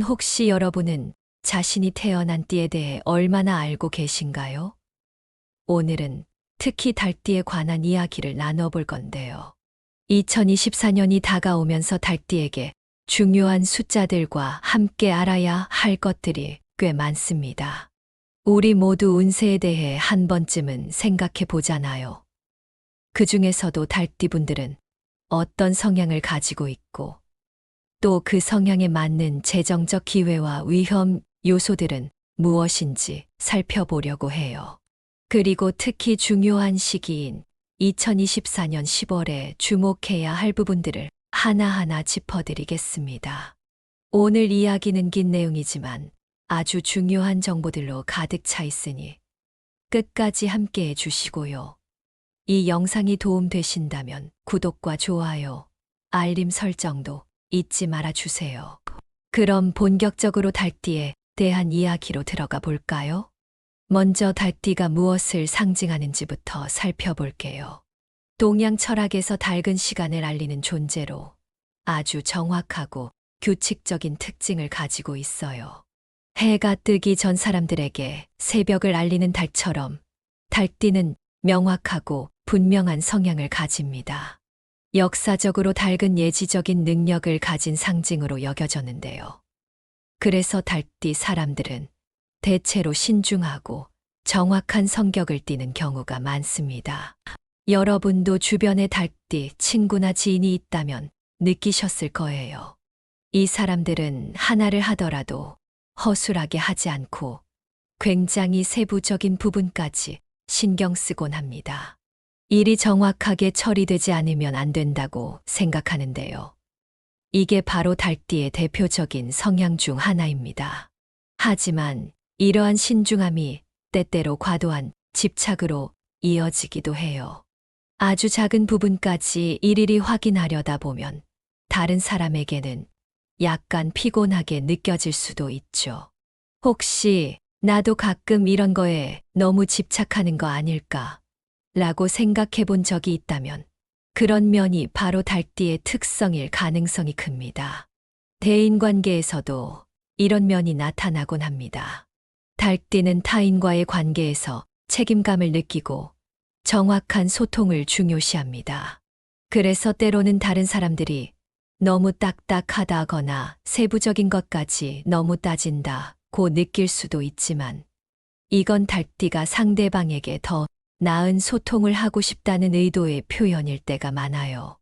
혹시 여러분은 자신이 태어난 띠에 대해 얼마나 알고 계신가요? 오늘은 특히 달띠에 관한 이야기를 나눠볼 건데요. 2024년이 다가오면서 달띠에게 중요한 숫자들과 함께 알아야 할 것들이 꽤 많습니다. 우리 모두 운세에 대해 한 번쯤은 생각해 보잖아요. 그 중에서도 달띠분들은 어떤 성향을 가지고 있고 또 그 성향에 맞는 재정적 기회와 위험 요소들은 무엇인지 살펴보려고 해요. 그리고 특히 중요한 시기인 2024년 10월에 주목해야 할 부분들을 하나하나 짚어드리겠습니다. 오늘 이야기는 긴 내용이지만 아주 중요한 정보들로 가득 차 있으니 끝까지 함께 해주시고요. 이 영상이 도움되신다면 구독과 좋아요, 알림 설정도 잊지 말아주세요. 그럼 본격적으로 달띠에 대한 이야기로 들어가 볼까요? 먼저 달띠가 무엇을 상징하는지부터 살펴볼게요. 동양 철학에서 달 시간을 알리는 존재로 아주 정확하고 규칙적인 특징을 가지고 있어요. 해가 뜨기 전 사람들에게 새벽을 알리는 달처럼 달띠는 명확하고 분명한 성향을 가집니다. 역사적으로 달은 예지적인 능력을 가진 상징으로 여겨졌는데요. 그래서 달띠 사람들은 대체로 신중하고 정확한 성격을 띠는 경우가 많습니다. 여러분도 주변에 달띠 친구나 지인이 있다면 느끼셨을 거예요. 이 사람들은 하나를 하더라도 허술하게 하지 않고 굉장히 세부적인 부분까지 신경 쓰곤 합니다. 일이 정확하게 처리되지 않으면 안 된다고 생각하는데요. 이게 바로 달띠의 대표적인 성향 중 하나입니다. 하지만 이러한 신중함이 때때로 과도한 집착으로 이어지기도 해요. 아주 작은 부분까지 일일이 확인하려다 보면 다른 사람에게는 약간 피곤하게 느껴질 수도 있죠. 혹시 나도 가끔 이런 거에 너무 집착하는 거 아닐까? 라고 생각해 본 적이 있다면 그런 면이 바로 달띠의 특성일 가능성이 큽니다. 대인관계에서도 이런 면이 나타나곤 합니다. 달띠는 타인과의 관계에서 책임감을 느끼고 정확한 소통을 중요시합니다. 그래서 때로는 다른 사람들이 너무 딱딱하다거나 세부적인 것까지 너무 따진다고 느낄 수도 있지만 이건 달띠가 상대방에게 더 나은 소통을 하고 싶다는 의도의 표현일 때가 많아요.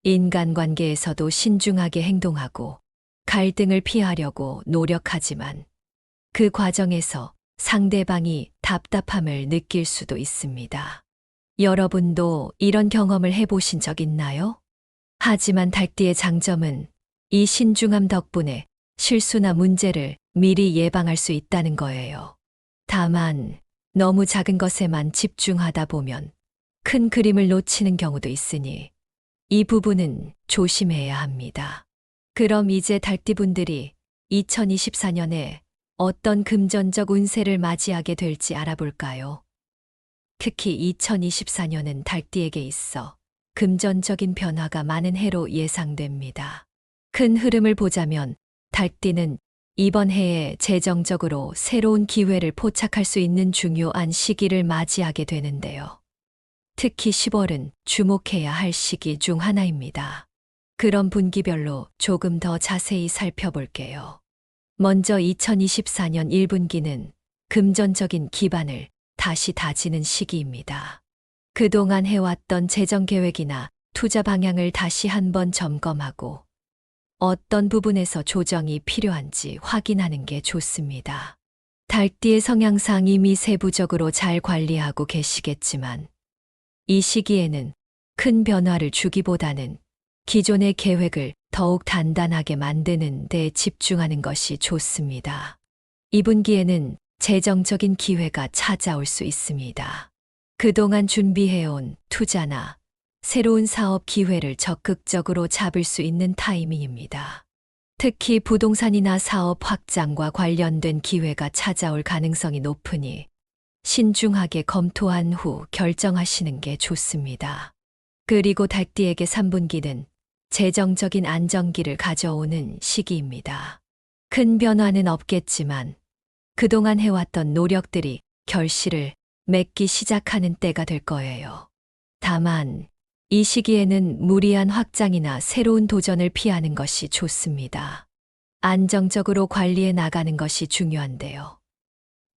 인간관계에서도 신중하게 행동하고 갈등을 피하려고 노력하지만 그 과정에서 상대방이 답답함을 느낄 수도 있습니다. 여러분도 이런 경험을 해보신 적 있나요? 하지만 달띠의 장점은 이 신중함 덕분에 실수나 문제를 미리 예방할 수 있다는 거예요. 다만 너무 작은 것에만 집중하다 보면 큰 그림을 놓치는 경우도 있으니 이 부분은 조심해야 합니다. 그럼 이제 달띠분들이 2024년에 어떤 금전적 운세를 맞이하게 될지 알아볼까요? 특히 2024년은 달띠에게 있어 금전적인 변화가 많은 해로 예상됩니다. 큰 흐름을 보자면 달띠는 이번 해에 재정적으로 새로운 기회를 포착할 수 있는 중요한 시기를 맞이하게 되는데요. 특히 10월은 주목해야 할 시기 중 하나입니다. 그럼 분기별로 조금 더 자세히 살펴볼게요. 먼저 2024년 1분기는 금전적인 기반을 다시 다지는 시기입니다. 그동안 해왔던 재정 계획이나 투자 방향을 다시 한번 점검하고 어떤 부분에서 조정이 필요한지 확인하는 게 좋습니다. 달띠의 성향상 이미 세부적으로 잘 관리하고 계시겠지만 이 시기에는 큰 변화를 주기보다는 기존의 계획을 더욱 단단하게 만드는 데 집중하는 것이 좋습니다. 2분기에는 재정적인 기회가 찾아올 수 있습니다. 그동안 준비해온 투자나 새로운 사업 기회를 적극적으로 잡을 수 있는 타이밍입니다. 특히 부동산이나 사업 확장과 관련된 기회가 찾아올 가능성이 높으니 신중하게 검토한 후 결정하시는 게 좋습니다. 그리고 달띠에게 3분기는 재정적인 안정기를 가져오는 시기입니다. 큰 변화는 없겠지만 그동안 해왔던 노력들이 결실을 맺기 시작하는 때가 될 거예요. 다만 이 시기에는 무리한 확장이나 새로운 도전을 피하는 것이 좋습니다. 안정적으로 관리해 나가는 것이 중요한데요.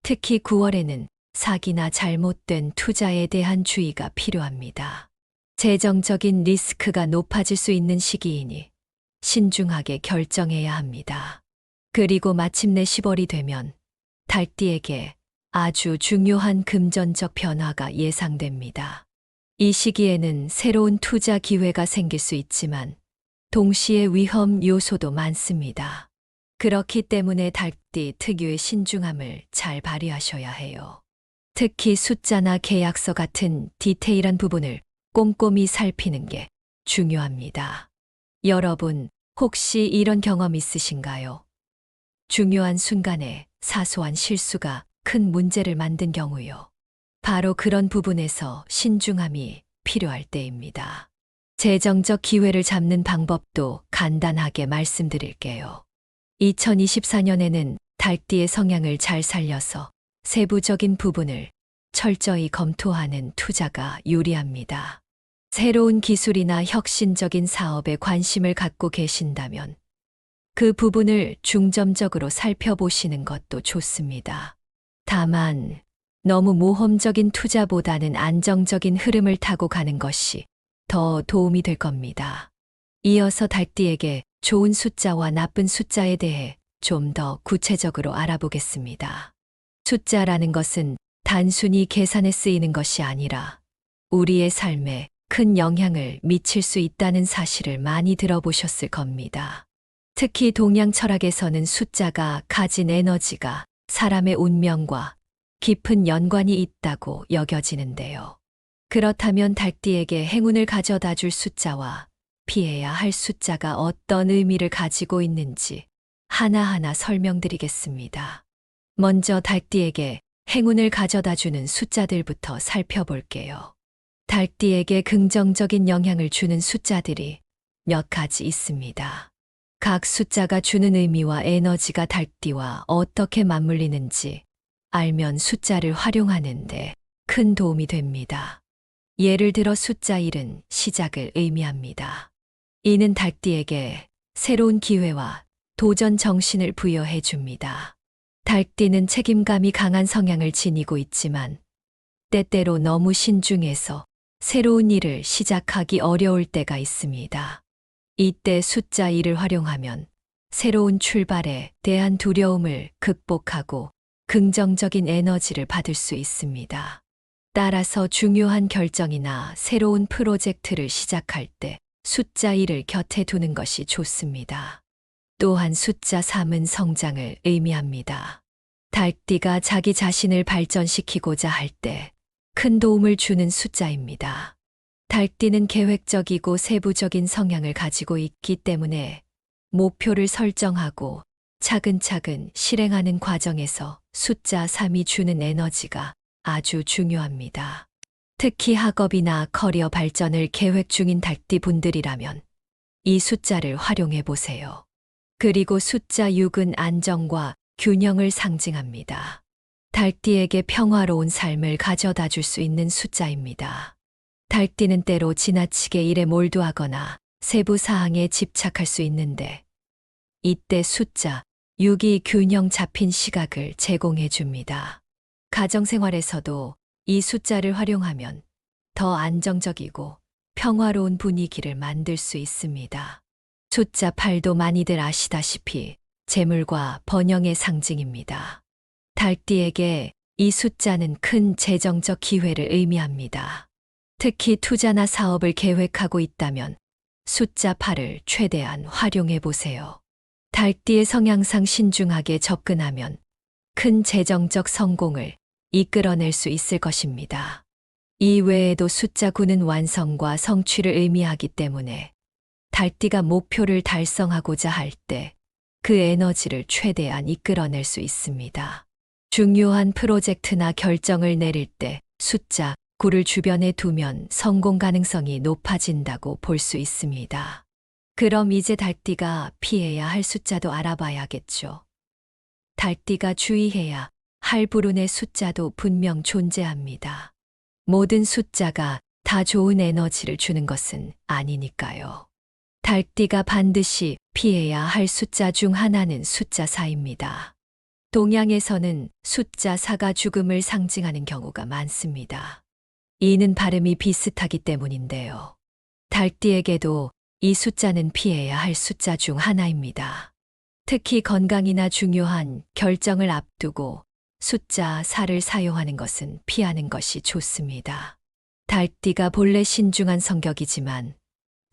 특히 9월에는 사기나 잘못된 투자에 대한 주의가 필요합니다. 재정적인 리스크가 높아질 수 있는 시기이니 신중하게 결정해야 합니다. 그리고 마침내 10월이 되면 달띠에게 아주 중요한 금전적 변화가 예상됩니다. 이 시기에는 새로운 투자 기회가 생길 수 있지만 동시에 위험 요소도 많습니다. 그렇기 때문에 달띠 특유의 신중함을 잘 발휘하셔야 해요. 특히 숫자나 계약서 같은 디테일한 부분을 꼼꼼히 살피는 게 중요합니다. 여러분, 혹시 이런 경험 있으신가요? 중요한 순간에 사소한 실수가 큰 문제를 만든 경우요. 바로 그런 부분에서 신중함이 필요할 때입니다. 재정적 기회를 잡는 방법도 간단하게 말씀드릴게요. 2024년에는 달띠의 성향을 잘 살려서 세부적인 부분을 철저히 검토하는 투자가 유리합니다. 새로운 기술이나 혁신적인 사업에 관심을 갖고 계신다면 그 부분을 중점적으로 살펴보시는 것도 좋습니다. 다만 너무 모험적인 투자보다는 안정적인 흐름을 타고 가는 것이 더 도움이 될 겁니다. 이어서 달띠에게 좋은 숫자와 나쁜 숫자에 대해 좀 더 구체적으로 알아보겠습니다. 숫자라는 것은 단순히 계산에 쓰이는 것이 아니라 우리의 삶에 큰 영향을 미칠 수 있다는 사실을 많이 들어보셨을 겁니다. 특히 동양 철학에서는 숫자가 가진 에너지가 사람의 운명과 깊은 연관이 있다고 여겨지는데요. 그렇다면 달띠에게 행운을 가져다 줄 숫자와 피해야 할 숫자가 어떤 의미를 가지고 있는지 하나하나 설명드리겠습니다. 먼저 달띠에게 행운을 가져다 주는 숫자들부터 살펴볼게요. 달띠에게 긍정적인 영향을 주는 숫자들이 몇 가지 있습니다. 각 숫자가 주는 의미와 에너지가 달띠와 어떻게 맞물리는지 알면 숫자를 활용하는데 큰 도움이 됩니다. 예를 들어 숫자 1은 시작을 의미합니다. 이는 달띠에게 새로운 기회와 도전 정신을 부여해 줍니다. 달띠는 책임감이 강한 성향을 지니고 있지만 때때로 너무 신중해서 새로운 일을 시작하기 어려울 때가 있습니다. 이때 숫자 1을 활용하면 새로운 출발에 대한 두려움을 극복하고 긍정적인 에너지를 받을 수 있습니다. 따라서 중요한 결정이나 새로운 프로젝트를 시작할 때 숫자 1을 곁에 두는 것이 좋습니다. 또한 숫자 3은 성장을 의미합니다. 달띠가 자기 자신을 발전시키고자 할 때 큰 도움을 주는 숫자입니다. 달띠는 계획적이고 세부적인 성향을 가지고 있기 때문에 목표를 설정하고 차근차근 실행하는 과정에서 숫자 3이 주는 에너지가 아주 중요합니다. 특히 학업이나 커리어 발전을 계획 중인 달띠 분들이라면 이 숫자를 활용해 보세요. 그리고 숫자 6은 안정과 균형을 상징합니다. 달띠에게 평화로운 삶을 가져다 줄 수 있는 숫자입니다. 달띠는 때로 지나치게 일에 몰두하거나 세부 사항에 집착할 수 있는데 이때 숫자 6이 균형 잡힌 시각을 제공해 줍니다. 가정생활에서도 이 숫자를 활용하면 더 안정적이고 평화로운 분위기를 만들 수 있습니다. 숫자 8도 많이들 아시다시피 재물과 번영의 상징입니다. 달띠에게 이 숫자는 큰 재정적 기회를 의미합니다. 특히 투자나 사업을 계획하고 있다면 숫자 8을 최대한 활용해 보세요. 달띠의 성향상 신중하게 접근하면 큰 재정적 성공을 이끌어낼 수 있을 것입니다. 이 외에도 숫자 9는 완성과 성취를 의미하기 때문에 달띠가 목표를 달성하고자 할 때 그 에너지를 최대한 이끌어낼 수 있습니다. 중요한 프로젝트나 결정을 내릴 때 숫자 9를 주변에 두면 성공 가능성이 높아진다고 볼 수 있습니다. 그럼 이제 달띠가 피해야 할 숫자도 알아봐야겠죠. 달띠가 주의해야 할 불운의 숫자도 분명 존재합니다. 모든 숫자가 다 좋은 에너지를 주는 것은 아니니까요. 달띠가 반드시 피해야 할 숫자 중 하나는 숫자 4입니다. 동양에서는 숫자 4가 죽음을 상징하는 경우가 많습니다. 이는 발음이 비슷하기 때문인데요. 달띠에게도 이 숫자는 피해야 할 숫자 중 하나입니다. 특히 건강이나 중요한 결정을 앞두고 숫자 4를 사용하는 것은 피하는 것이 좋습니다. 달띠가 본래 신중한 성격이지만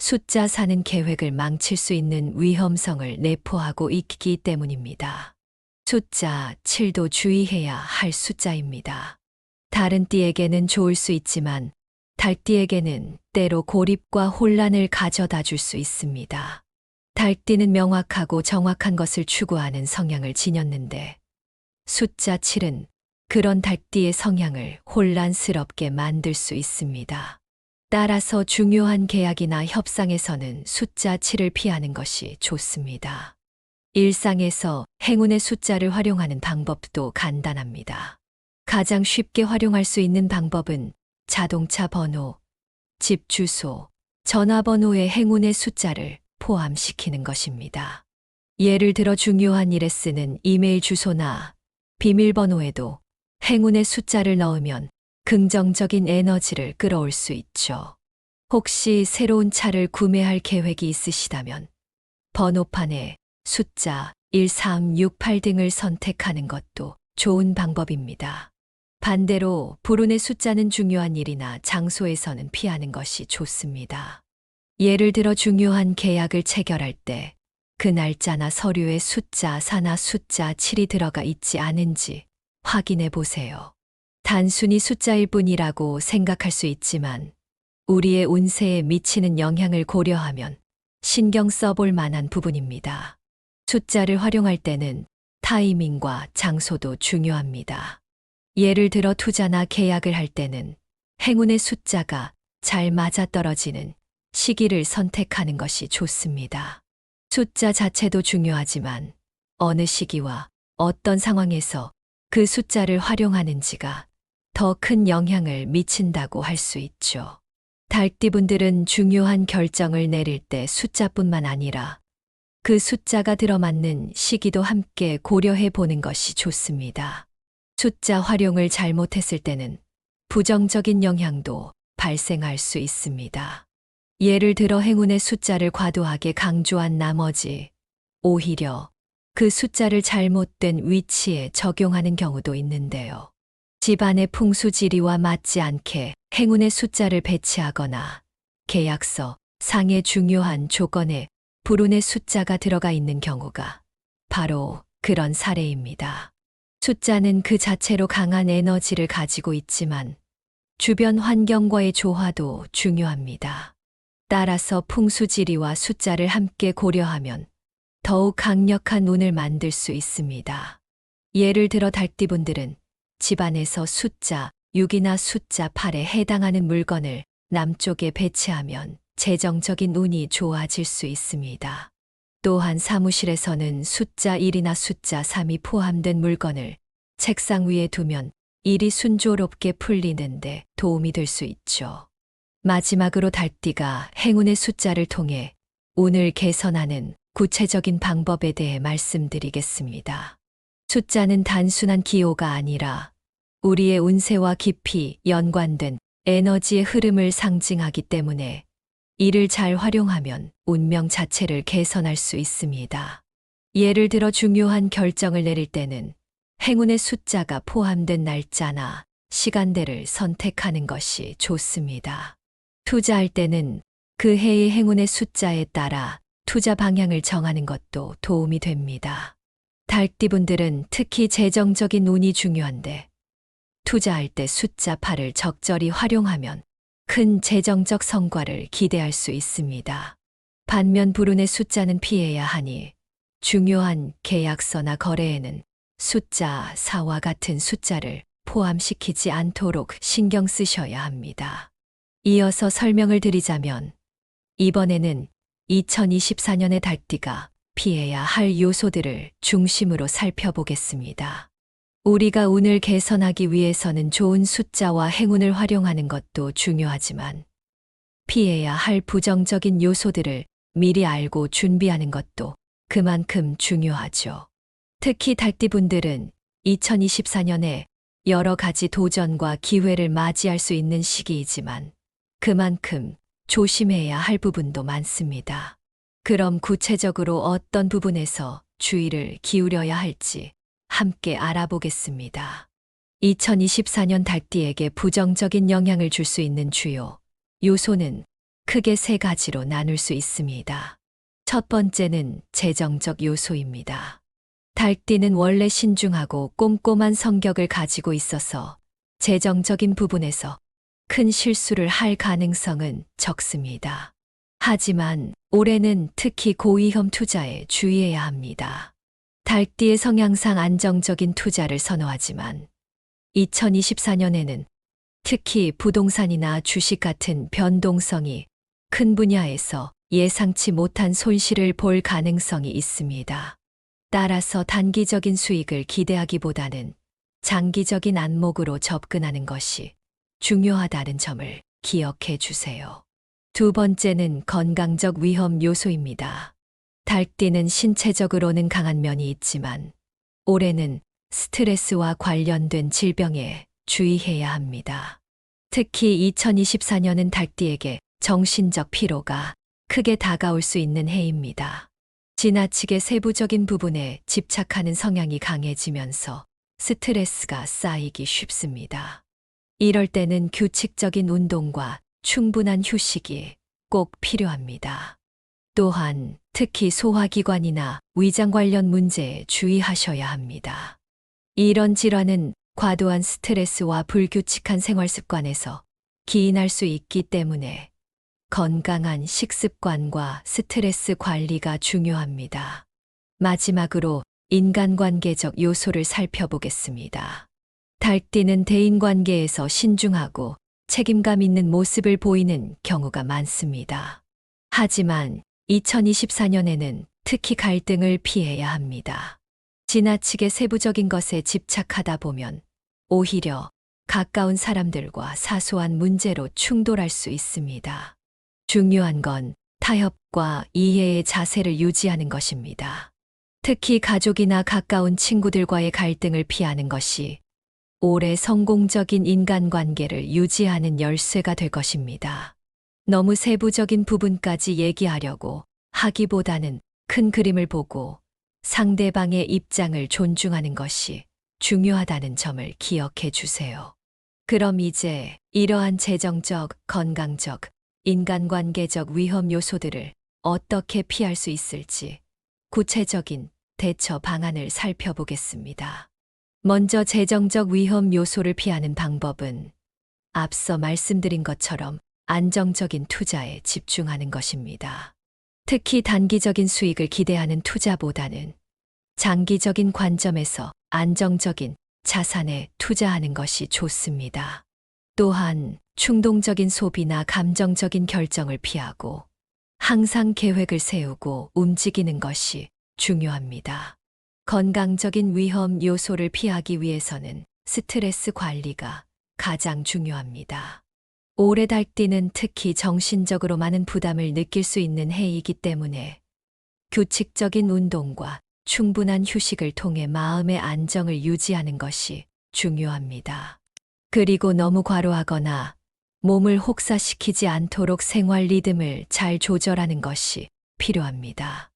숫자 4는 계획을 망칠 수 있는 위험성을 내포하고 있기 때문입니다. 숫자 7도 주의해야 할 숫자입니다. 다른 띠에게는 좋을 수 있지만 달띠에게는 때로 고립과 혼란을 가져다 줄 수 있습니다. 달띠는 명확하고 정확한 것을 추구하는 성향을 지녔는데 숫자 7은 그런 달띠의 성향을 혼란스럽게 만들 수 있습니다. 따라서 중요한 계약이나 협상에서는 숫자 7을 피하는 것이 좋습니다. 일상에서 행운의 숫자를 활용하는 방법도 간단합니다. 가장 쉽게 활용할 수 있는 방법은 자동차 번호, 집 주소, 전화번호에 행운의 숫자를 포함시키는 것입니다. 예를 들어 중요한 일에 쓰는 이메일 주소나 비밀번호에도 행운의 숫자를 넣으면 긍정적인 에너지를 끌어올 수 있죠. 혹시 새로운 차를 구매할 계획이 있으시다면 번호판에 숫자 1368 등을 선택하는 것도 좋은 방법입니다. 반대로 불운의 숫자는 중요한 일이나 장소에서는 피하는 것이 좋습니다. 예를 들어 중요한 계약을 체결할 때 그 날짜나 서류에 숫자 4나 숫자 7이 들어가 있지 않은지 확인해 보세요. 단순히 숫자일 뿐이라고 생각할 수 있지만 우리의 운세에 미치는 영향을 고려하면 신경 써볼 만한 부분입니다. 숫자를 활용할 때는 타이밍과 장소도 중요합니다. 예를 들어 투자나 계약을 할 때는 행운의 숫자가 잘 맞아떨어지는 시기를 선택하는 것이 좋습니다. 숫자 자체도 중요하지만 어느 시기와 어떤 상황에서 그 숫자를 활용하는지가 더 큰 영향을 미친다고 할 수 있죠. 달띠분들은 중요한 결정을 내릴 때 숫자뿐만 아니라 그 숫자가 들어맞는 시기도 함께 고려해 보는 것이 좋습니다. 숫자 활용을 잘못했을 때는 부정적인 영향도 발생할 수 있습니다. 예를 들어 행운의 숫자를 과도하게 강조한 나머지 오히려 그 숫자를 잘못된 위치에 적용하는 경우도 있는데요. 집안의 풍수지리와 맞지 않게 행운의 숫자를 배치하거나 계약서 상의 중요한 조건에 불운의 숫자가 들어가 있는 경우가 바로 그런 사례입니다. 숫자는 그 자체로 강한 에너지를 가지고 있지만 주변 환경과의 조화도 중요합니다. 따라서 풍수지리와 숫자를 함께 고려하면 더욱 강력한 운을 만들 수 있습니다. 예를 들어 달띠분들은 집안에서 숫자 6이나 숫자 8에 해당하는 물건을 남쪽에 배치하면 재정적인 운이 좋아질 수 있습니다. 또한 사무실에서는 숫자 1이나 숫자 3이 포함된 물건을 책상 위에 두면 일이 순조롭게 풀리는데 도움이 될 수 있죠. 마지막으로 달띠가 행운의 숫자를 통해 운을 개선하는 구체적인 방법에 대해 말씀드리겠습니다. 숫자는 단순한 기호가 아니라 우리의 운세와 깊이 연관된 에너지의 흐름을 상징하기 때문에 이를 잘 활용하면 운명 자체를 개선할 수 있습니다. 예를 들어 중요한 결정을 내릴 때는 행운의 숫자가 포함된 날짜나 시간대를 선택하는 것이 좋습니다. 투자할 때는 그 해의 행운의 숫자에 따라 투자 방향을 정하는 것도 도움이 됩니다. 달띠분들은 특히 재정적인 운이 중요한데 투자할 때 숫자 8을 적절히 활용하면 큰 재정적 성과를 기대할 수 있습니다. 반면 불운의 숫자는 피해야 하니 중요한 계약서나 거래에는 숫자 4와 같은 숫자를 포함시키지 않도록 신경 쓰셔야 합니다. 이어서 설명을 드리자면 이번에는 2024년의 달띠가 피해야 할 요소들을 중심으로 살펴보겠습니다. 우리가 운을 개선하기 위해서는 좋은 숫자와 행운을 활용하는 것도 중요하지만 피해야 할 부정적인 요소들을 미리 알고 준비하는 것도 그만큼 중요하죠. 특히 달띠분들은 2024년에 여러 가지 도전과 기회를 맞이할 수 있는 시기이지만 그만큼 조심해야 할 부분도 많습니다. 그럼 구체적으로 어떤 부분에서 주의를 기울여야 할지 함께 알아보겠습니다. 2024년 달띠에게 부정적인 영향을 줄 수 있는 주요 요소는 크게 세 가지로 나눌 수 있습니다. 첫 번째는 재정적 요소입니다. 달띠는 원래 신중하고 꼼꼼한 성격을 가지고 있어서 재정적인 부분에서 큰 실수를 할 가능성은 적습니다. 하지만 올해는 특히 고위험 투자에 주의해야 합니다. 달띠의 성향상 안정적인 투자를 선호하지만 2024년에는 특히 부동산이나 주식 같은 변동성이 큰 분야에서 예상치 못한 손실을 볼 가능성이 있습니다. 따라서 단기적인 수익을 기대하기보다는 장기적인 안목으로 접근하는 것이 중요하다는 점을 기억해 주세요. 두 번째는 건강적 위험 요소입니다. 달띠는 신체적으로는 강한 면이 있지만 올해는 스트레스와 관련된 질병에 주의해야 합니다. 특히 2024년은 달띠에게 정신적 피로가 크게 다가올 수 있는 해입니다. 지나치게 세부적인 부분에 집착하는 성향이 강해지면서 스트레스가 쌓이기 쉽습니다. 이럴 때는 규칙적인 운동과 충분한 휴식이 꼭 필요합니다. 또한 특히 소화기관이나 위장 관련 문제에 주의하셔야 합니다. 이런 질환은 과도한 스트레스와 불규칙한 생활 습관에서 기인할 수 있기 때문에 건강한 식습관과 스트레스 관리가 중요합니다. 마지막으로 인간관계적 요소를 살펴보겠습니다. 달띠는 대인관계에서 신중하고 책임감 있는 모습을 보이는 경우가 많습니다. 하지만 2024년에는 특히 갈등을 피해야 합니다. 지나치게 세부적인 것에 집착하다 보면 오히려 가까운 사람들과 사소한 문제로 충돌할 수 있습니다. 중요한 건 타협과 이해의 자세를 유지하는 것입니다. 특히 가족이나 가까운 친구들과의 갈등을 피하는 것이 올해 성공적인 인간관계를 유지하는 열쇠가 될 것입니다. 너무 세부적인 부분까지 얘기하려고 하기보다는 큰 그림을 보고 상대방의 입장을 존중하는 것이 중요하다는 점을 기억해 주세요. 그럼 이제 이러한 재정적, 건강적, 인간관계적 위험 요소들을 어떻게 피할 수 있을지 구체적인 대처 방안을 살펴보겠습니다. 먼저 재정적 위험 요소를 피하는 방법은 앞서 말씀드린 것처럼 안정적인 투자에 집중하는 것입니다. 특히 단기적인 수익을 기대하는 투자보다는 장기적인 관점에서 안정적인 자산에 투자하는 것이 좋습니다. 또한 충동적인 소비나 감정적인 결정을 피하고 항상 계획을 세우고 움직이는 것이 중요합니다. 건강적인 위험 요소를 피하기 위해서는 스트레스 관리가 가장 중요합니다. 올해 달띠는 특히 정신적으로 많은 부담을 느낄 수 있는 해이기 때문에 규칙적인 운동과 충분한 휴식을 통해 마음의 안정을 유지하는 것이 중요합니다. 그리고 너무 과로하거나 몸을 혹사시키지 않도록 생활 리듬을 잘 조절하는 것이 필요합니다.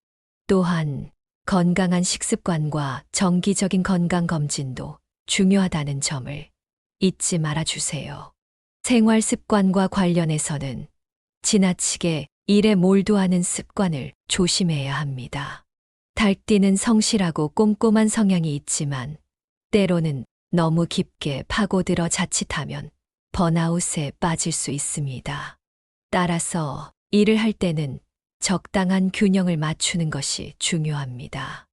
또한 건강한 식습관과 정기적인 건강검진도 중요하다는 점을 잊지 말아주세요. 생활 습관과 관련해서는 지나치게 일에 몰두하는 습관을 조심해야 합니다. 달띠는 성실하고 꼼꼼한 성향이 있지만 때로는 너무 깊게 파고들어 자칫하면 번아웃에 빠질 수 있습니다. 따라서 일을 할 때는 적당한 균형을 맞추는 것이 중요합니다.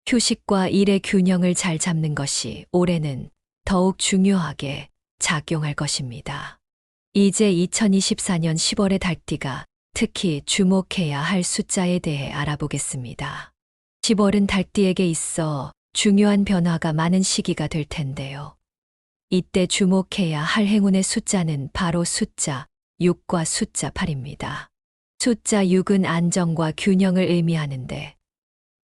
휴식과 일의 균형을 잘 잡는 것이 올해는 더욱 중요하게 작용할 것입니다. 이제 2024년 10월의 달띠가 특히 주목해야 할 숫자에 대해 알아보겠습니다. 10월은 달띠에게 있어 중요한 변화가 많은 시기가 될 텐데요. 이때 주목해야 할 행운의 숫자는 바로 숫자 6과 숫자 8입니다. 숫자 6은 안정과 균형을 의미하는데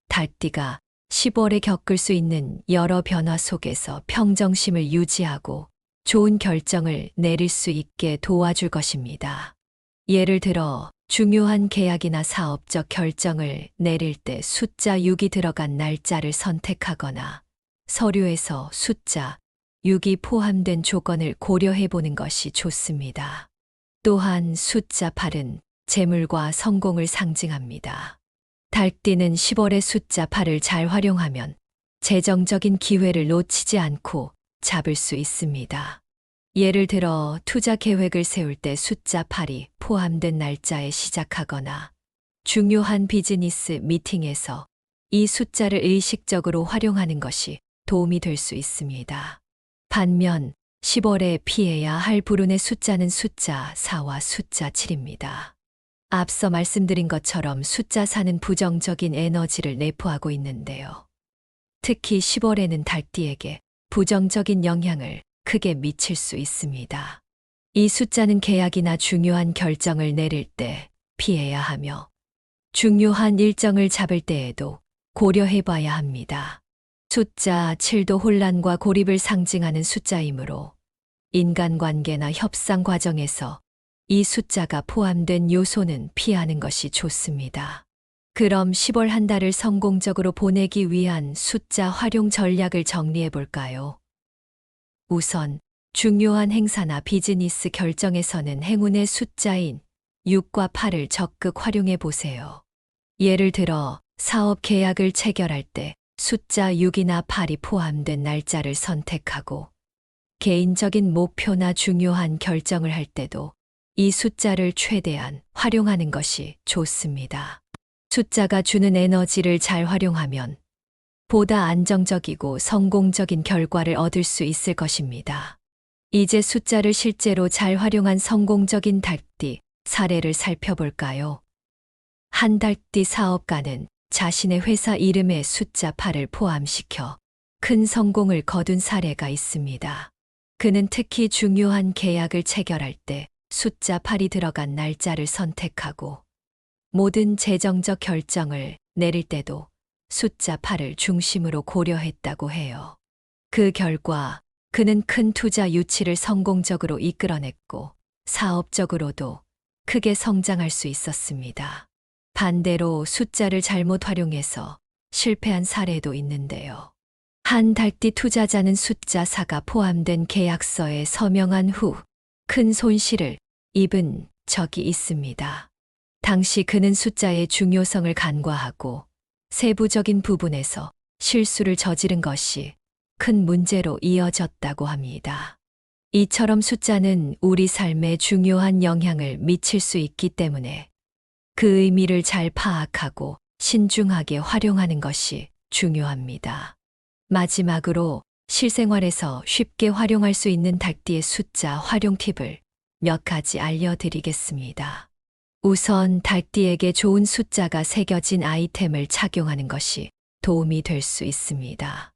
달띠가 10월에 겪을 수 있는 여러 변화 속에서 평정심을 유지하고 좋은 결정을 내릴 수 있게 도와줄 것입니다. 예를 들어 중요한 계약이나 사업적 결정을 내릴 때 숫자 6이 들어간 날짜를 선택하거나 서류에서 숫자 6이 포함된 조건을 고려해 보는 것이 좋습니다. 또한 숫자 8은 재물과 성공을 상징합니다. 달띠는 10월의 숫자 8을 잘 활용하면 재정적인 기회를 놓치지 않고 잡을 수 있습니다. 예를 들어 투자 계획을 세울 때 숫자 8이 포함된 날짜에 시작하거나 중요한 비즈니스 미팅에서 이 숫자를 의식적으로 활용하는 것이 도움이 될 수 있습니다. 반면 10월에 피해야 할 불운의 숫자는 숫자 4와 숫자 7입니다. 앞서 말씀드린 것처럼 숫자 4는 부정적인 에너지를 내포하고 있는데요. 특히 10월에는 달띠에게 부정적인 영향을 크게 미칠 수 있습니다. 이 숫자는 계약이나 중요한 결정을 내릴 때 피해야 하며 중요한 일정을 잡을 때에도 고려해 봐야 합니다. 숫자 7도 혼란과 고립을 상징하는 숫자이므로 인간관계나 협상 과정에서 이 숫자가 포함된 요소는 피하는 것이 좋습니다. 그럼 10월 한 달을 성공적으로 보내기 위한 숫자 활용 전략을 정리해 볼까요? 우선 중요한 행사나 비즈니스 결정에서는 행운의 숫자인 6과 8을 적극 활용해 보세요. 예를 들어 사업 계약을 체결할 때 숫자 6이나 8이 포함된 날짜를 선택하고 개인적인 목표나 중요한 결정을 할 때도 이 숫자를 최대한 활용하는 것이 좋습니다. 숫자가 주는 에너지를 잘 활용하면 보다 안정적이고 성공적인 결과를 얻을 수 있을 것입니다. 이제 숫자를 실제로 잘 활용한 성공적인 달띠 사례를 살펴볼까요? 한 달띠 사업가는 자신의 회사 이름에 숫자 8을 포함시켜 큰 성공을 거둔 사례가 있습니다. 그는 특히 중요한 계약을 체결할 때 숫자 8이 들어간 날짜를 선택하고 모든 재정적 결정을 내릴 때도 숫자 8을 중심으로 고려했다고 해요. 그 결과 그는 큰 투자 유치를 성공적으로 이끌어냈고 사업적으로도 크게 성장할 수 있었습니다. 반대로 숫자를 잘못 활용해서 실패한 사례도 있는데요. 한 달띠 투자자는 숫자 4가 포함된 계약서에 서명한 후 큰 손실을 입은 적이 있습니다. 당시 그는 숫자의 중요성을 간과하고 세부적인 부분에서 실수를 저지른 것이 큰 문제로 이어졌다고 합니다. 이처럼 숫자는 우리 삶에 중요한 영향을 미칠 수 있기 때문에 그 의미를 잘 파악하고 신중하게 활용하는 것이 중요합니다. 마지막으로 실생활에서 쉽게 활용할 수 있는 달띠의 숫자 활용 팁을 몇 가지 알려드리겠습니다. 우선 달띠에게 좋은 숫자가 새겨진 아이템을 착용하는 것이 도움이 될 수 있습니다.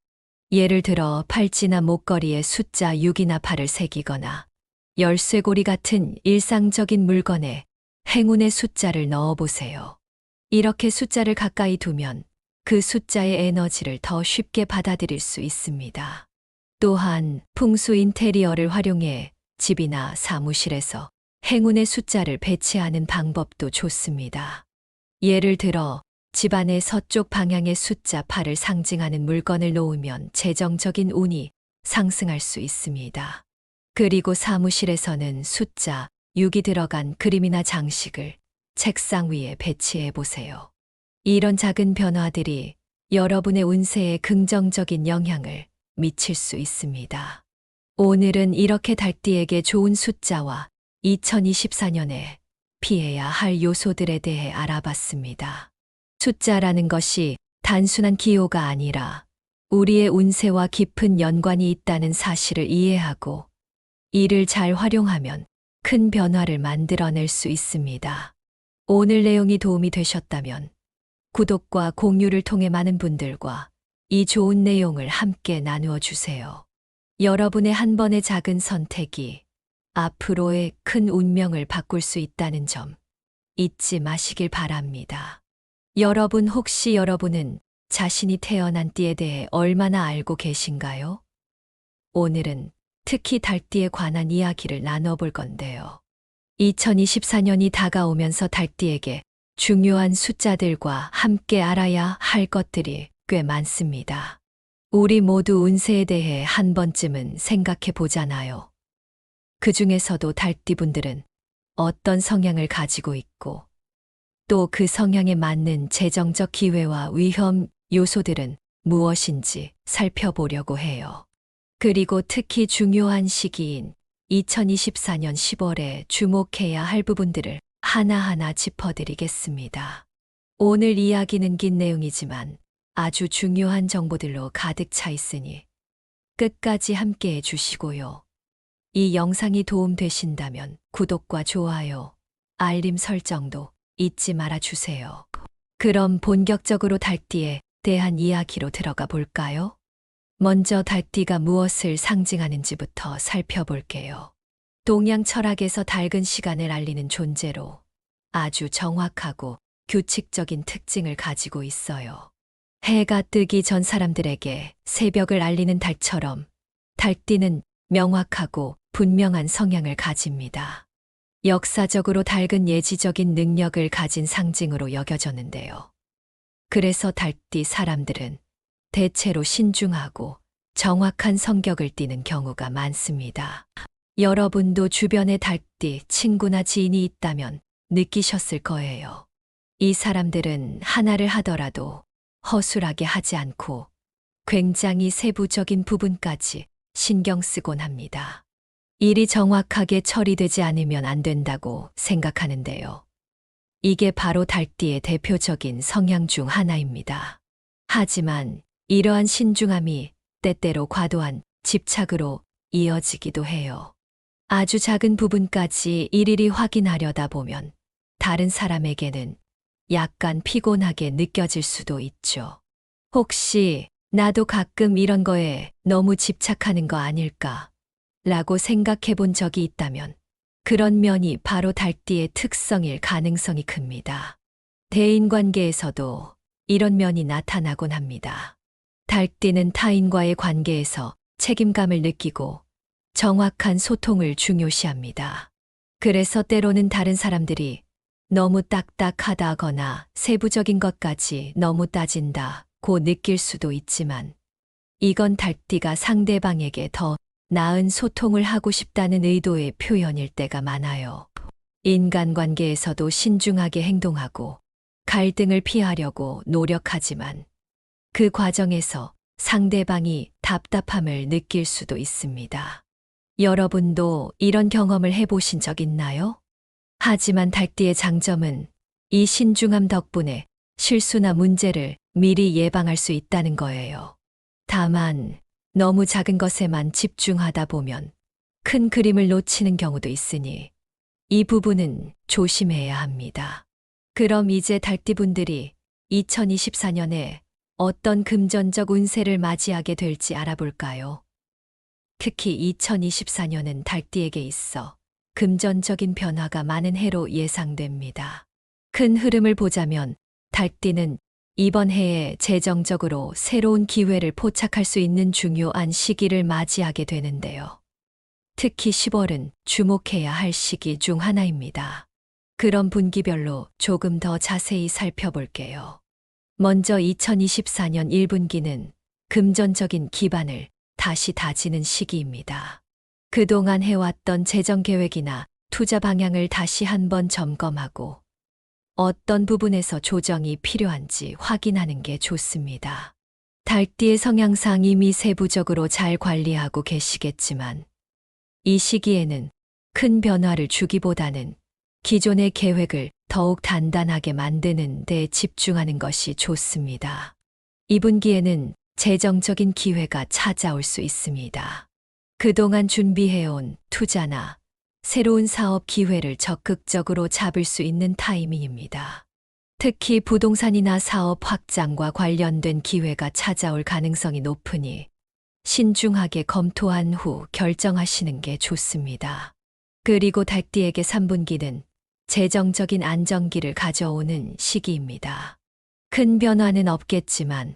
예를 들어 팔찌나 목걸이에 숫자 6이나 8을 새기거나 열쇠고리 같은 일상적인 물건에 행운의 숫자를 넣어보세요. 이렇게 숫자를 가까이 두면 그 숫자의 에너지를 더 쉽게 받아들일 수 있습니다. 또한 풍수 인테리어를 활용해 집이나 사무실에서 행운의 숫자를 배치하는 방법도 좋습니다. 예를 들어 집안의 서쪽 방향의 숫자 8을 상징하는 물건을 놓으면 재정적인 운이 상승할 수 있습니다. 그리고 사무실에서는 숫자 6이 들어간 그림이나 장식을 책상 위에 배치해 보세요. 이런 작은 변화들이 여러분의 운세에 긍정적인 영향을 미칠 수 있습니다. 오늘은 이렇게 달띠에게 좋은 숫자와 2024년에 피해야 할 요소들에 대해 알아봤습니다. 숫자라는 것이 단순한 기호가 아니라 우리의 운세와 깊은 연관이 있다는 사실을 이해하고 이를 잘 활용하면 큰 변화를 만들어낼 수 있습니다. 오늘 내용이 도움이 되셨다면 구독과 공유를 통해 많은 분들과 이 좋은 내용을 함께 나누어 주세요. 여러분의 한 번의 작은 선택이 앞으로의 큰 운명을 바꿀 수 있다는 점 잊지 마시길 바랍니다. 혹시 여러분은 자신이 태어난 띠에 대해 얼마나 알고 계신가요? 오늘은 특히 달띠에 관한 이야기를 나눠볼 건데요. 2024년이 다가오면서 달띠에게 중요한 숫자들과 함께 알아야 할 것들이 꽤 많습니다. 우리 모두 운세에 대해 한 번쯤은 생각해 보잖아요. 그 중에서도 달띠분들은 어떤 성향을 가지고 있고 또 그 성향에 맞는 재정적 기회와 위험 요소들은 무엇인지 살펴보려고 해요. 그리고 특히 중요한 시기인 2024년 10월에 주목해야 할 부분들을 하나하나 짚어드리겠습니다. 오늘 이야기는 긴 내용이지만 아주 중요한 정보들로 가득 차 있으니 끝까지 함께 해주시고요. 이 영상이 도움되신다면 구독과 좋아요, 알림 설정도 잊지 말아주세요. 그럼 본격적으로 달띠에 대한 이야기로 들어가 볼까요? 먼저 달띠가 무엇을 상징하는지부터 살펴볼게요. 동양 철학에서 닭은 시간을 알리는 존재로 아주 정확하고 규칙적인 특징을 가지고 있어요. 해가 뜨기 전 사람들에게 새벽을 알리는 닭처럼 달띠는 명확하고 분명한 성향을 가집니다. 역사적으로 닭은 예지적인 능력을 가진 상징으로 여겨졌는데요. 그래서 달띠 사람들은 대체로 신중하고 정확한 성격을 띠는 경우가 많습니다. 여러분도 주변에 달띠 친구나 지인이 있다면 느끼셨을 거예요. 이 사람들은 하나를 하더라도 허술하게 하지 않고 굉장히 세부적인 부분까지 신경 쓰곤 합니다. 일이 정확하게 처리되지 않으면 안 된다고 생각하는데요. 이게 바로 달띠의 대표적인 성향 중 하나입니다. 하지만 이러한 신중함이 때때로 과도한 집착으로 이어지기도 해요. 아주 작은 부분까지 일일이 확인하려다 보면 다른 사람에게는 약간 피곤하게 느껴질 수도 있죠. 혹시 나도 가끔 이런 거에 너무 집착하는 거 아닐까? 라고 생각해 본 적이 있다면 그런 면이 바로 달띠의 특성일 가능성이 큽니다. 대인관계에서도 이런 면이 나타나곤 합니다. 달띠는 타인과의 관계에서 책임감을 느끼고 정확한 소통을 중요시합니다. 그래서 때로는 다른 사람들이 너무 딱딱하다거나 세부적인 것까지 너무 따진다고 느낄 수도 있지만 이건 달띠가 상대방에게 더 나은 소통을 하고 싶다는 의도의 표현일 때가 많아요. 인간관계에서도 신중하게 행동하고 갈등을 피하려고 노력하지만 그 과정에서 상대방이 답답함을 느낄 수도 있습니다. 여러분도 이런 경험을 해보신 적 있나요? 하지만 달띠의 장점은 이 신중함 덕분에 실수나 문제를 미리 예방할 수 있다는 거예요. 다만 너무 작은 것에만 집중하다 보면 큰 그림을 놓치는 경우도 있으니 이 부분은 조심해야 합니다. 그럼 이제 달띠분들이 2024년에 어떤 금전적 운세를 맞이하게 될지 알아볼까요? 특히 2024년은 달띠에게 있어 금전적인 변화가 많은 해로 예상됩니다. 큰 흐름을 보자면 달띠는 이번 해에 재정적으로 새로운 기회를 포착할 수 있는 중요한 시기를 맞이하게 되는데요. 특히 10월은 주목해야 할 시기 중 하나입니다. 그럼 분기별로 조금 더 자세히 살펴볼게요. 먼저 2024년 1분기는 금전적인 기반을 다시 다지는 시기입니다. 그동안 해왔던 재정 계획이나 투자 방향을 다시 한번 점검하고 어떤 부분에서 조정이 필요한지 확인하는 게 좋습니다. 달띠의 성향상 이미 세부적으로 잘 관리하고 계시겠지만 이 시기에는 큰 변화를 주기보다는 기존의 계획을 더욱 단단하게 만드는 데 집중하는 것이 좋습니다. 2분기에는 재정적인 기회가 찾아올 수 있습니다. 그동안 준비해온 투자나 새로운 사업 기회를 적극적으로 잡을 수 있는 타이밍입니다. 특히 부동산이나 사업 확장과 관련된 기회가 찾아올 가능성이 높으니 신중하게 검토한 후 결정하시는 게 좋습니다. 그리고 달띠에게 3분기는 재정적인 안정기를 가져오는 시기입니다. 큰 변화는 없겠지만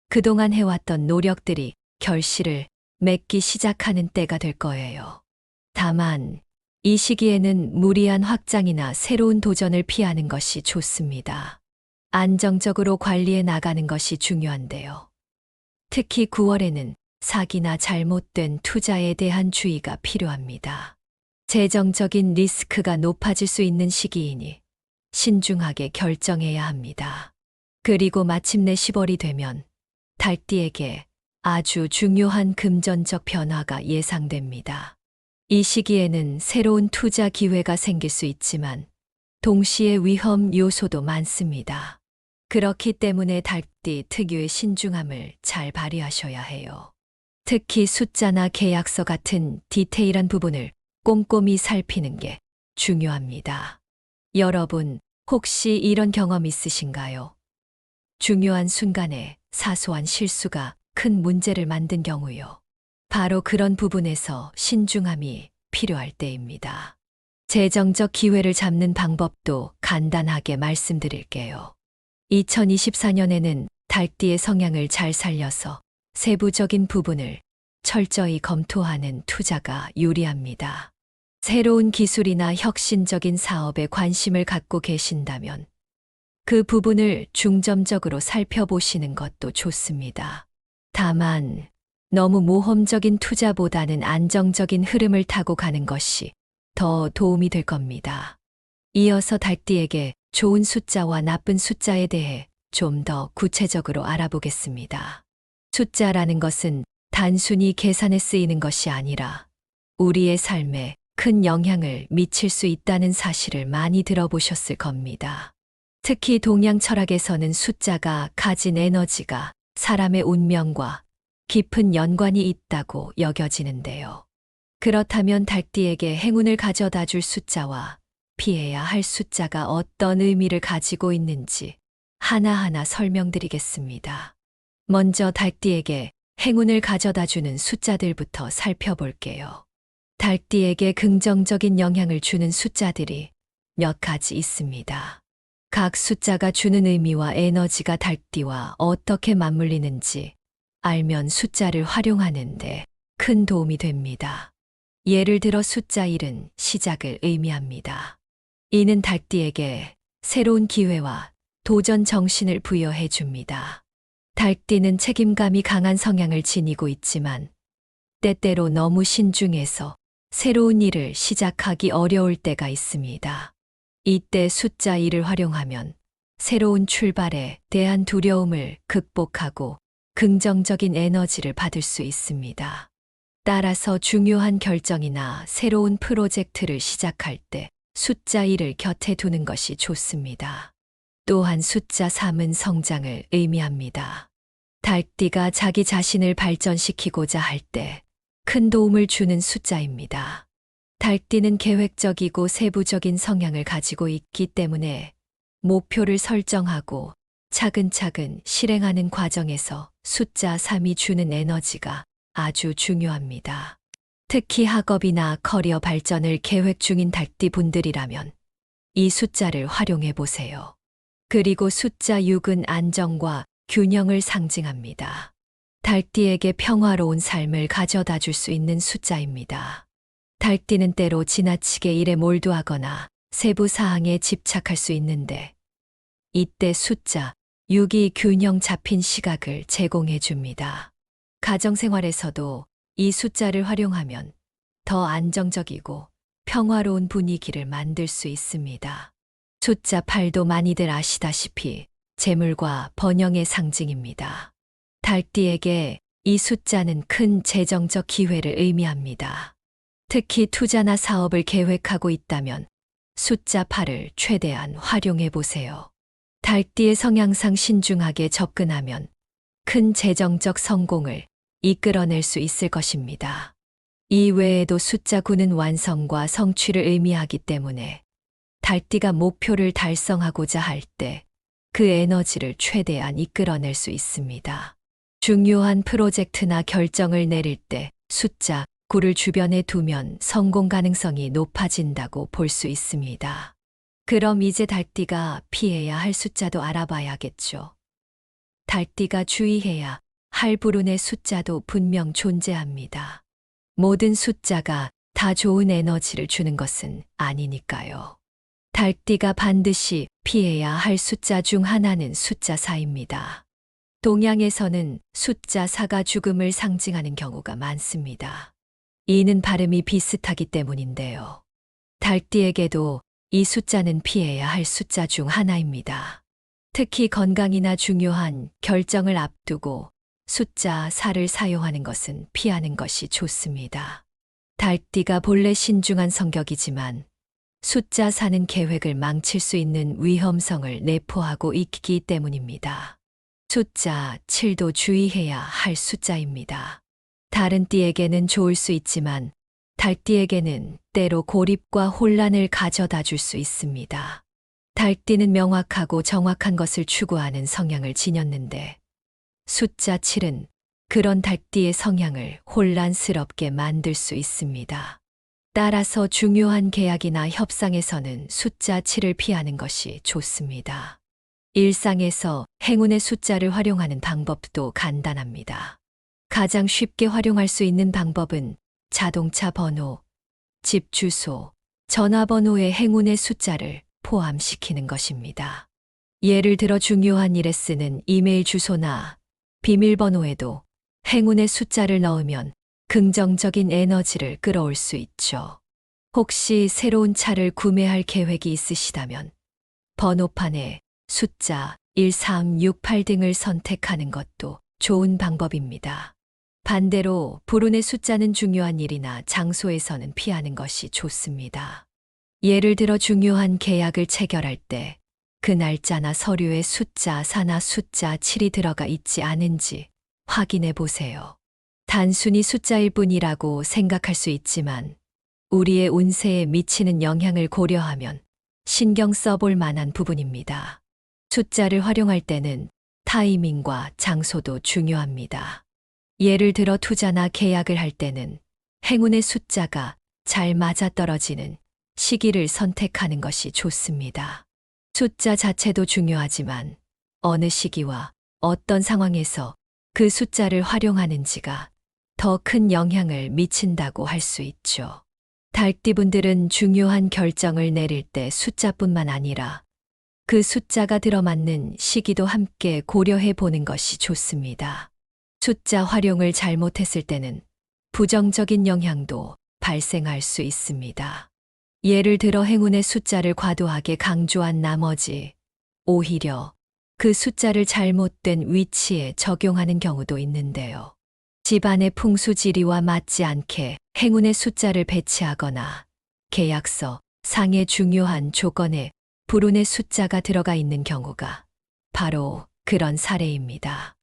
그동안 해왔던 노력들이 결실을 맺기 시작하는 때가 될 거예요. 다만 이 시기에는 무리한 확장이나 새로운 도전을 피하는 것이 좋습니다. 안정적으로 관리해 나가는 것이 중요한데요. 특히 9월에는 사기나 잘못된 투자에 대한 주의가 필요합니다. 재정적인 리스크가 높아질 수 있는 시기이니 신중하게 결정해야 합니다. 그리고 마침내 10월이 되면 달띠에게 아주 중요한 금전적 변화가 예상됩니다. 이 시기에는 새로운 투자 기회가 생길 수 있지만 동시에 위험 요소도 많습니다. 그렇기 때문에 달띠 특유의 신중함을 잘 발휘하셔야 해요. 특히 숫자나 계약서 같은 디테일한 부분을 꼼꼼히 살피는 게 중요합니다. 여러분, 혹시 이런 경험 있으신가요? 중요한 순간에 사소한 실수가 큰 문제를 만든 경우요. 바로 그런 부분에서 신중함이 필요할 때입니다. 재정적 기회를 잡는 방법도 간단하게 말씀드릴게요. 2024년에는 달띠의 성향을 잘 살려서 세부적인 부분을 철저히 검토하는 투자가 유리합니다. 새로운 기술이나 혁신적인 사업에 관심을 갖고 계신다면 그 부분을 중점적으로 살펴보시는 것도 좋습니다. 다만 너무 모험적인 투자보다는 안정적인 흐름을 타고 가는 것이 더 도움이 될 겁니다. 이어서 달띠에게 좋은 숫자와 나쁜 숫자에 대해 좀 더 구체적으로 알아보겠습니다. 숫자라는 것은 단순히 계산에 쓰이는 것이 아니라 우리의 삶에 큰 영향을 미칠 수 있다는 사실을 많이 들어보셨을 겁니다. 특히 동양 철학에서는 숫자가 가진 에너지가 사람의 운명과 깊은 연관이 있다고 여겨지는데요. 그렇다면 달띠에게 행운을 가져다 줄 숫자와 피해야 할 숫자가 어떤 의미를 가지고 있는지 하나하나 설명드리겠습니다. 먼저 달띠에게 행운을 가져다 주는 숫자들부터 살펴볼게요. 달띠에게 긍정적인 영향을 주는 숫자들이 몇 가지 있습니다. 각 숫자가 주는 의미와 에너지가 달띠와 어떻게 맞물리는지 알면 숫자를 활용하는데 큰 도움이 됩니다. 예를 들어 숫자 1은 시작을 의미합니다. 이는 달띠에게 새로운 기회와 도전 정신을 부여해 줍니다. 달띠는 책임감이 강한 성향을 지니고 있지만 때때로 너무 신중해서 새로운 일을 시작하기 어려울 때가 있습니다. 이때 숫자 1을 활용하면 새로운 출발에 대한 두려움을 극복하고 긍정적인 에너지를 받을 수 있습니다. 따라서 중요한 결정이나 새로운 프로젝트를 시작할 때 숫자 1을 곁에 두는 것이 좋습니다. 또한 숫자 3은 성장을 의미합니다. 달띠가 자기 자신을 발전시키고자 할 때 큰 도움을 주는 숫자입니다. 달띠는 계획적이고 세부적인 성향을 가지고 있기 때문에 목표를 설정하고 차근차근 실행하는 과정에서 숫자 3이 주는 에너지가 아주 중요합니다. 특히 학업이나 커리어 발전을 계획 중인 달띠 분들이라면 이 숫자를 활용해 보세요. 그리고 숫자 6은 안정과 균형을 상징합니다. 달띠에게 평화로운 삶을 가져다 줄 수 있는 숫자입니다. 달띠는 때로 지나치게 일에 몰두하거나 세부 사항에 집착할 수 있는데 이때 숫자 6이 균형 잡힌 시각을 제공해 줍니다. 가정생활에서도 이 숫자를 활용하면 더 안정적이고 평화로운 분위기를 만들 수 있습니다. 숫자 8도 많이들 아시다시피 재물과 번영의 상징입니다. 달띠에게 이 숫자는 큰 재정적 기회를 의미합니다. 특히 투자나 사업을 계획하고 있다면 숫자 8을 최대한 활용해 보세요. 달띠의 성향상 신중하게 접근하면 큰 재정적 성공을 이끌어낼 수 있을 것입니다. 이 외에도 숫자 9는 완성과 성취를 의미하기 때문에 달띠가 목표를 달성하고자 할 때 그 에너지를 최대한 이끌어낼 수 있습니다. 중요한 프로젝트나 결정을 내릴 때 숫자 9를 주변에 두면 성공 가능성이 높아진다고 볼 수 있습니다. 그럼 이제 달띠가 피해야 할 숫자도 알아봐야겠죠. 달띠가 주의해야 할 불운의 숫자도 분명 존재합니다. 모든 숫자가 다 좋은 에너지를 주는 것은 아니니까요. 달띠가 반드시 피해야 할 숫자 중 하나는 숫자 4입니다. 동양에서는 숫자 4가 죽음을 상징하는 경우가 많습니다. 이는 발음이 비슷하기 때문인데요. 달띠에게도 이 숫자는 피해야 할 숫자 중 하나입니다. 특히 건강이나 중요한 결정을 앞두고 숫자 4를 사용하는 것은 피하는 것이 좋습니다. 달띠가 본래 신중한 성격이지만 숫자 4는 계획을 망칠 수 있는 위험성을 내포하고 있기 때문입니다. 숫자 7도 주의해야 할 숫자입니다. 다른 띠에게는 좋을 수 있지만 달띠에게는 때로 고립과 혼란을 가져다 줄 수 있습니다. 달띠는 명확하고 정확한 것을 추구하는 성향을 지녔는데 숫자 7은 그런 달띠의 성향을 혼란스럽게 만들 수 있습니다. 따라서 중요한 계약이나 협상에서는 숫자 7을 피하는 것이 좋습니다. 일상에서 행운의 숫자를 활용하는 방법도 간단합니다. 가장 쉽게 활용할 수 있는 방법은 자동차 번호, 집 주소, 전화번호에 행운의 숫자를 포함시키는 것입니다. 예를 들어 중요한 일에 쓰는 이메일 주소나 비밀번호에도 행운의 숫자를 넣으면 긍정적인 에너지를 끌어올 수 있죠. 혹시 새로운 차를 구매할 계획이 있으시다면 번호판에 숫자 1368 등을 선택하는 것도 좋은 방법입니다. 반대로 불운의 숫자는 중요한 일이나 장소에서는 피하는 것이 좋습니다. 예를 들어 중요한 계약을 체결할 때 그 날짜나 서류에 숫자 4나 숫자 7이 들어가 있지 않은지 확인해 보세요. 단순히 숫자일 뿐이라고 생각할 수 있지만 우리의 운세에 미치는 영향을 고려하면 신경 써볼 만한 부분입니다. 숫자를 활용할 때는 타이밍과 장소도 중요합니다. 예를 들어 투자나 계약을 할 때는 행운의 숫자가 잘 맞아떨어지는 시기를 선택하는 것이 좋습니다. 숫자 자체도 중요하지만 어느 시기와 어떤 상황에서 그 숫자를 활용하는지가 더 큰 영향을 미친다고 할 수 있죠. 달띠분들은 중요한 결정을 내릴 때 숫자뿐만 아니라 그 숫자가 들어맞는 시기도 함께 고려해 보는 것이 좋습니다. 숫자 활용을 잘못했을 때는 부정적인 영향도 발생할 수 있습니다. 예를 들어 행운의 숫자를 과도하게 강조한 나머지 오히려 그 숫자를 잘못된 위치에 적용하는 경우도 있는데요. 집안의 풍수지리와 맞지 않게 행운의 숫자를 배치하거나 계약서 상의 중요한 조건에 불운의 숫자가 들어가 있는 경우가 바로 그런 사례입니다.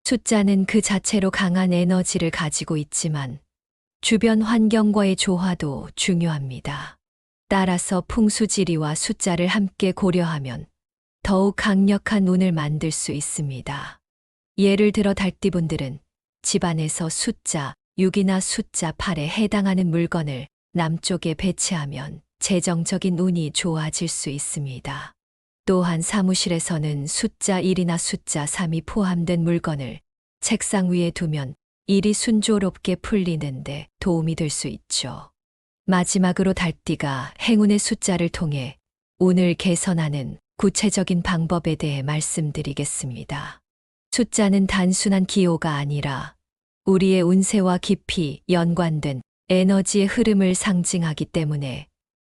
숫자는 그 자체로 강한 에너지를 가지고 있지만 주변 환경과의 조화도 중요합니다. 따라서 풍수지리와 숫자를 함께 고려하면 더욱 강력한 운을 만들 수 있습니다. 예를 들어 달띠분들은 집안에서 숫자 6이나 숫자 8에 해당하는 물건을 남쪽에 배치하면 재정적인 운이 좋아질 수 있습니다. 또한 사무실에서는 숫자 1이나 숫자 3이 포함된 물건을 책상 위에 두면 일이 순조롭게 풀리는데 도움이 될 수 있죠. 마지막으로 달띠가 행운의 숫자를 통해 운을 개선하는 구체적인 방법에 대해 말씀드리겠습니다. 숫자는 단순한 기호가 아니라 우리의 운세와 깊이 연관된 에너지의 흐름을 상징하기 때문에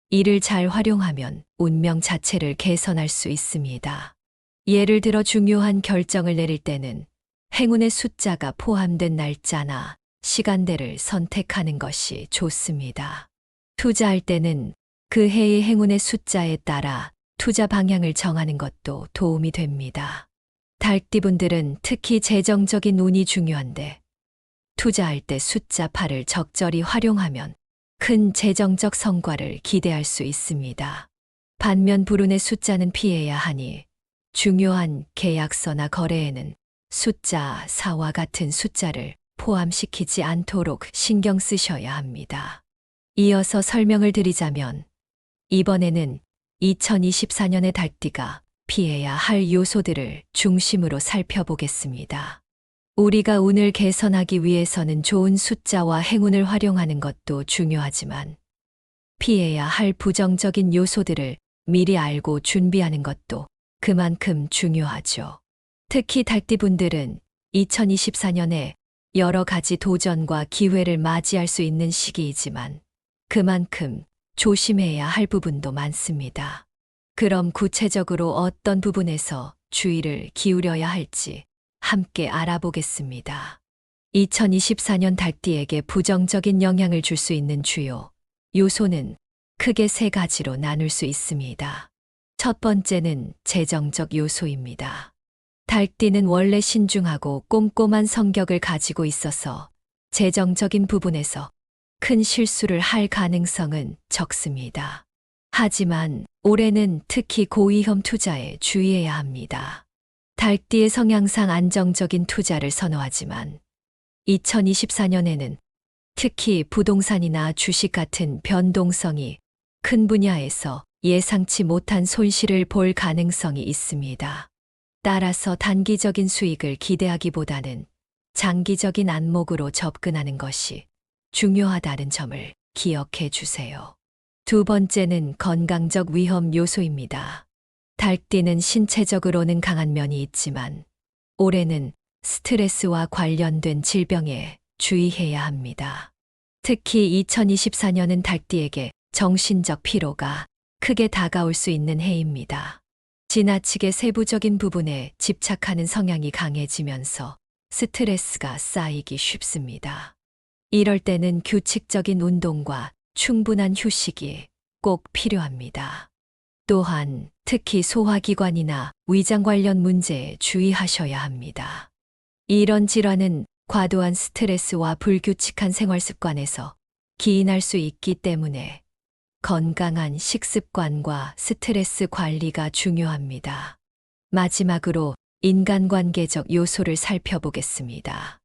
이를 잘 활용하면 운명 자체를 개선할 수 있습니다. 예를 들어 중요한 결정을 내릴 때는 행운의 숫자가 포함된 날짜나 시간대를 선택하는 것이 좋습니다. 투자할 때는 그 해의 행운의 숫자에 따라 투자 방향을 정하는 것도 도움이 됩니다. 달띠분들은 특히 재정적인 운이 중요한데 투자할 때 숫자 8을 적절히 활용하면 큰 재정적 성과를 기대할 수 있습니다. 반면 불운의 숫자는 피해야 하니 중요한 계약서나 거래에는 숫자 4와 같은 숫자를 포함시키지 않도록 신경 쓰셔야 합니다. 이어서 설명을 드리자면 이번에는 2024년의 달띠가 피해야 할 요소들을 중심으로 살펴보겠습니다. 우리가 운을 개선하기 위해서는 좋은 숫자와 행운을 활용하는 것도 중요하지만 피해야 할 부정적인 요소들을 미리 알고 준비하는 것도 그만큼 중요하죠. 특히 달띠분들은 2024년에 여러 가지 도전과 기회를 맞이할 수 있는 시기이지만 그만큼 조심해야 할 부분도 많습니다. 그럼 구체적으로 어떤 부분에서 주의를 기울여야 할지 함께 알아보겠습니다. 2024년 달띠에게 부정적인 영향을 줄 수 있는 주요 요소는 크게 세 가지로 나눌 수 있습니다. 첫 번째는 재정적 요소입니다. 달띠는 원래 신중하고 꼼꼼한 성격을 가지고 있어서 재정적인 부분에서 큰 실수를 할 가능성은 적습니다. 하지만 올해는 특히 고위험 투자에 주의해야 합니다. 달띠의 성향상 안정적인 투자를 선호하지만 2024년에는 특히 부동산이나 주식 같은 변동성이 큰 분야에서 예상치 못한 손실을 볼 가능성이 있습니다. 따라서 단기적인 수익을 기대하기보다는 장기적인 안목으로 접근하는 것이 중요하다는 점을 기억해 주세요. 두 번째는 건강적 위험 요소입니다. 달띠는 신체적으로는 강한 면이 있지만 올해는 스트레스와 관련된 질병에 주의해야 합니다. 특히 2024년은 달띠에게 정신적 피로가 크게 다가올 수 있는 해입니다. 지나치게 세부적인 부분에 집착하는 성향이 강해지면서 스트레스가 쌓이기 쉽습니다. 이럴 때는 규칙적인 운동과 충분한 휴식이 꼭 필요합니다. 또한 특히 소화기관이나 위장 관련 문제에 주의하셔야 합니다. 이런 질환은 과도한 스트레스와 불규칙한 생활 습관에서 기인할 수 있기 때문에 건강한 식습관과 스트레스 관리가 중요합니다. 마지막으로 인간관계적 요소를 살펴보겠습니다.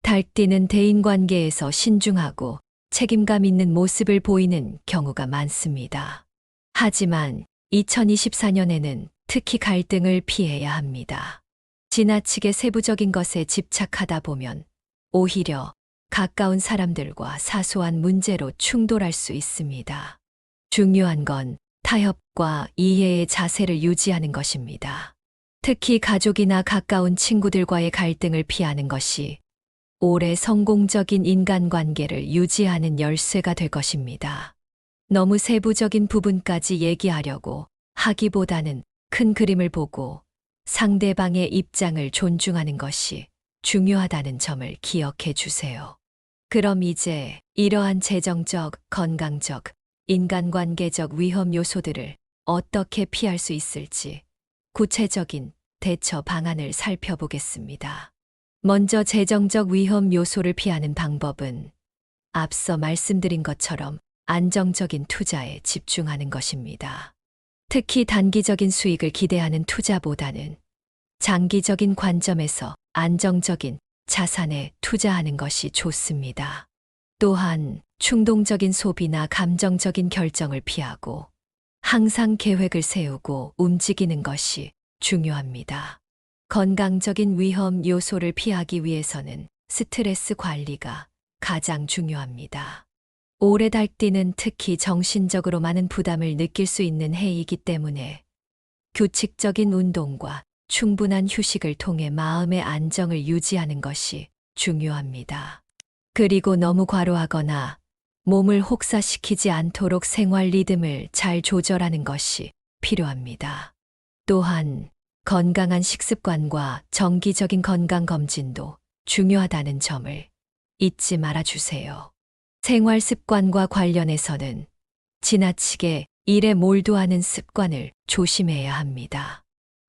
달띠는 대인관계에서 신중하고 책임감 있는 모습을 보이는 경우가 많습니다. 하지만 2024년에는 특히 갈등을 피해야 합니다. 지나치게 세부적인 것에 집착하다 보면 오히려 가까운 사람들과 사소한 문제로 충돌할 수 있습니다. 중요한 건 타협과 이해의 자세를 유지하는 것입니다. 특히 가족이나 가까운 친구들과의 갈등을 피하는 것이 올해 성공적인 인간관계를 유지하는 열쇠가 될 것입니다. 너무 세부적인 부분까지 얘기하려고 하기보다는 큰 그림을 보고 상대방의 입장을 존중하는 것이 중요하다는 점을 기억해 주세요. 그럼 이제 이러한 재정적, 건강적, 인간관계적 위험 요소들을 어떻게 피할 수 있을지 구체적인 대처 방안을 살펴보겠습니다. 먼저 재정적 위험 요소를 피하는 방법은 앞서 말씀드린 것처럼 안정적인 투자에 집중하는 것입니다. 특히 단기적인 수익을 기대하는 투자보다는 장기적인 관점에서 안정적인 자산에 투자하는 것이 좋습니다. 또한 충동적인 소비나 감정적인 결정을 피하고 항상 계획을 세우고 움직이는 것이 중요합니다. 건강적인 위험 요소를 피하기 위해서는 스트레스 관리가 가장 중요합니다. 올해 달띠는 특히 정신적으로 많은 부담을 느낄 수 있는 해이기 때문에 규칙적인 운동과 충분한 휴식을 통해 마음의 안정을 유지하는 것이 중요합니다. 그리고 너무 과로하거나 몸을 혹사시키지 않도록 생활 리듬을 잘 조절하는 것이 필요합니다. 또한 건강한 식습관과 정기적인 건강검진도 중요하다는 점을 잊지 말아주세요. 생활 습관과 관련해서는 지나치게 일에 몰두하는 습관을 조심해야 합니다.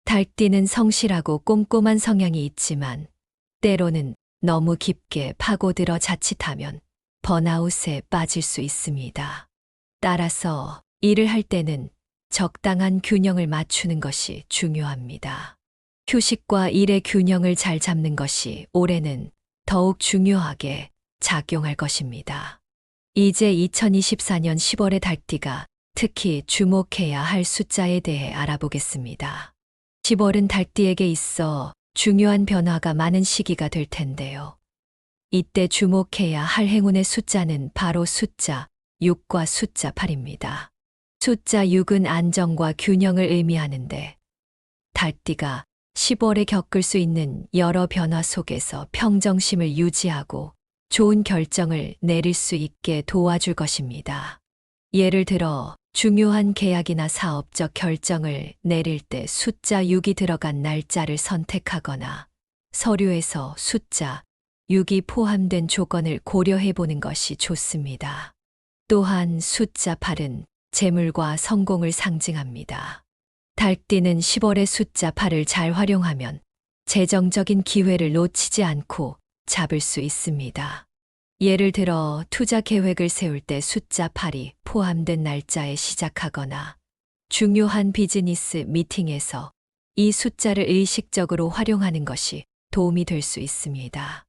달띠는 성실하고 꼼꼼한 성향이 있지만 때로는 너무 깊게 파고들어 자칫하면 번아웃에 빠질 수 있습니다. 따라서 일을 할 때는 적당한 균형을 맞추는 것이 중요합니다. 휴식과 일의 균형을 잘 잡는 것이 올해는 더욱 중요하게 작용할 것입니다. 이제 2024년 10월의 달띠가 특히 주목해야 할 숫자에 대해 알아보겠습니다. 10월은 달띠에게 있어 중요한 변화가 많은 시기가 될 텐데요. 이때 주목해야 할 행운의 숫자는 바로 숫자 6과 숫자 8입니다. 숫자 6은 안정과 균형을 의미하는데 달띠가 10월에 겪을 수 있는 여러 변화 속에서 평정심을 유지하고 좋은 결정을 내릴 수 있게 도와줄 것입니다. 예를 들어 중요한 계약이나 사업적 결정을 내릴 때 숫자 6이 들어간 날짜를 선택하거나 서류에서 숫자 6이 포함된 조건을 고려해 보는 것이 좋습니다. 또한 숫자 8은 재물과 성공을 상징합니다. 달띠는 10월의 숫자 8을 잘 활용하면 재정적인 기회를 놓치지 않고 잡을 수 있습니다. 예를 들어 투자 계획을 세울 때 숫자 8이 포함된 날짜에 시작하거나 중요한 비즈니스 미팅에서 이 숫자를 의식적으로 활용하는 것이 도움이 될 수 있습니다.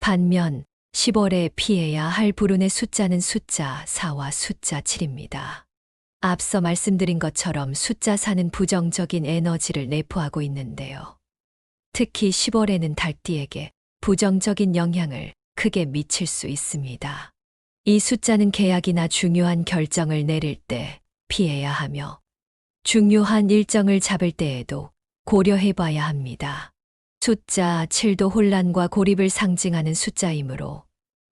반면 10월에 피해야 할 불운의 숫자는 숫자 4와 숫자 7입니다. 앞서 말씀드린 것처럼 숫자 4는 부정적인 에너지를 내포하고 있는데요. 특히 10월에는 달띠에게 부정적인 영향을 크게 미칠 수 있습니다. 이 숫자는 계약이나 중요한 결정을 내릴 때 피해야 하며 중요한 일정을 잡을 때에도 고려해 봐야 합니다. 숫자 7도 혼란과 고립을 상징하는 숫자이므로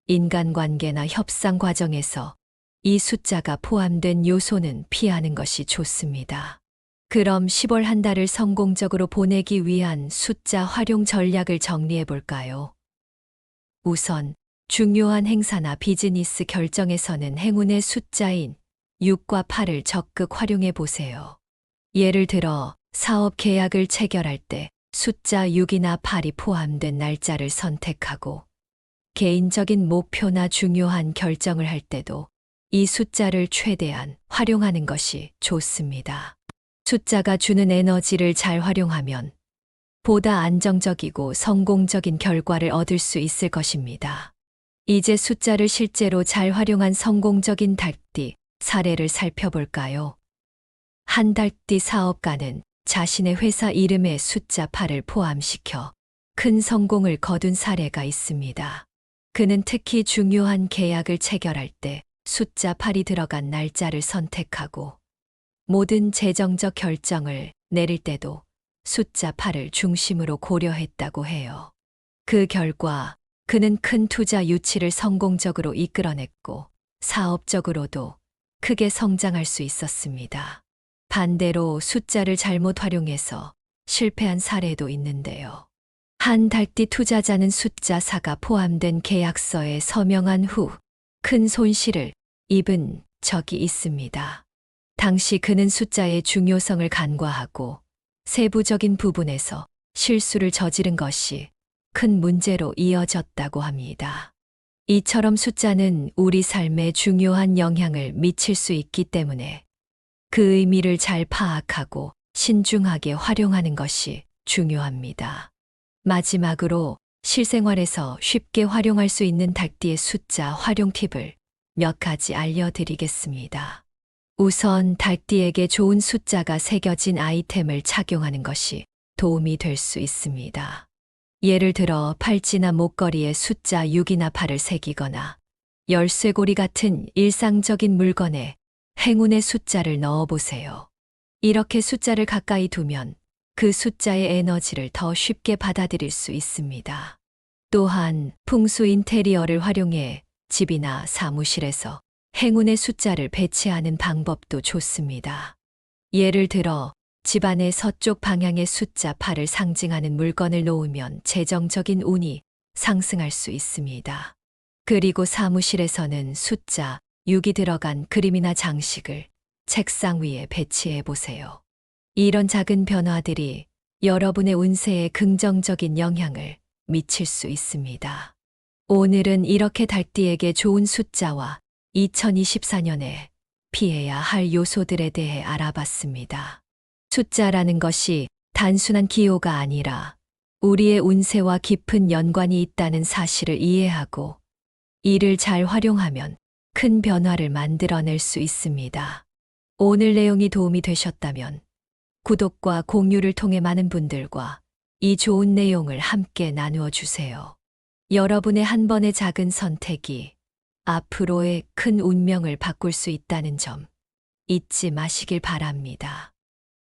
인간관계나 협상 과정에서 이 숫자가 포함된 요소는 피하는 것이 좋습니다. 그럼 10월 한 달을 성공적으로 보내기 위한 숫자 활용 전략을 정리해 볼까요? 우선 중요한 행사나 비즈니스 결정에서는 행운의 숫자인 6과 8을 적극 활용해 보세요. 예를 들어 사업 계약을 체결할 때 숫자 6이나 8이 포함된 날짜를 선택하고 개인적인 목표나 중요한 결정을 할 때도 이 숫자를 최대한 활용하는 것이 좋습니다. 숫자가 주는 에너지를 잘 활용하면 보다 안정적이고 성공적인 결과를 얻을 수 있을 것입니다. 이제 숫자를 실제로 잘 활용한 성공적인 달띠 사례를 살펴볼까요? 한 달띠 사업가는 자신의 회사 이름에 숫자 8을 포함시켜 큰 성공을 거둔 사례가 있습니다. 그는 특히 중요한 계약을 체결할 때 숫자 8이 들어간 날짜를 선택하고 모든 재정적 결정을 내릴 때도 숫자 8을 중심으로 고려했다고 해요. 그 결과 그는 큰 투자 유치를 성공적으로 이끌어냈고 사업적으로도 크게 성장할 수 있었습니다. 반대로 숫자를 잘못 활용해서 실패한 사례도 있는데요. 한 달띠 투자자는 숫자 4가 포함된 계약서에 서명한 후 큰 손실을 입은 적이 있습니다. 당시 그는 숫자의 중요성을 간과하고 세부적인 부분에서 실수를 저지른 것이 큰 문제로 이어졌다고 합니다. 이처럼 숫자는 우리 삶에 중요한 영향을 미칠 수 있기 때문에 그 의미를 잘 파악하고 신중하게 활용하는 것이 중요합니다. 마지막으로 실생활에서 쉽게 활용할 수 있는 달띠의 숫자 활용 팁을 몇 가지 알려드리겠습니다. 우선 달띠에게 좋은 숫자가 새겨진 아이템을 착용하는 것이 도움이 될 수 있습니다. 예를 들어 팔찌나 목걸이에 숫자 6이나 8을 새기거나 열쇠고리 같은 일상적인 물건에 행운의 숫자를 넣어보세요. 이렇게 숫자를 가까이 두면 그 숫자의 에너지를 더 쉽게 받아들일 수 있습니다. 또한 풍수 인테리어를 활용해 집이나 사무실에서 행운의 숫자를 배치하는 방법도 좋습니다. 예를 들어 집안의 서쪽 방향의 숫자 8을 상징하는 물건을 놓으면 재정적인 운이 상승할 수 있습니다. 그리고 사무실에서는 숫자 6이 들어간 그림이나 장식을 책상 위에 배치해 보세요. 이런 작은 변화들이 여러분의 운세에 긍정적인 영향을 미칠 수 있습니다. 오늘은 이렇게 달띠에게 좋은 숫자와 2024년에 피해야 할 요소들에 대해 알아봤습니다. 숫자라는 것이 단순한 기호가 아니라 우리의 운세와 깊은 연관이 있다는 사실을 이해하고 이를 잘 활용하면 큰 변화를 만들어낼 수 있습니다. 오늘 내용이 도움이 되셨다면 구독과 공유를 통해 많은 분들과 이 좋은 내용을 함께 나누어 주세요. 여러분의 한 번의 작은 선택이 앞으로의 큰 운명을 바꿀 수 있다는 점 잊지 마시길 바랍니다.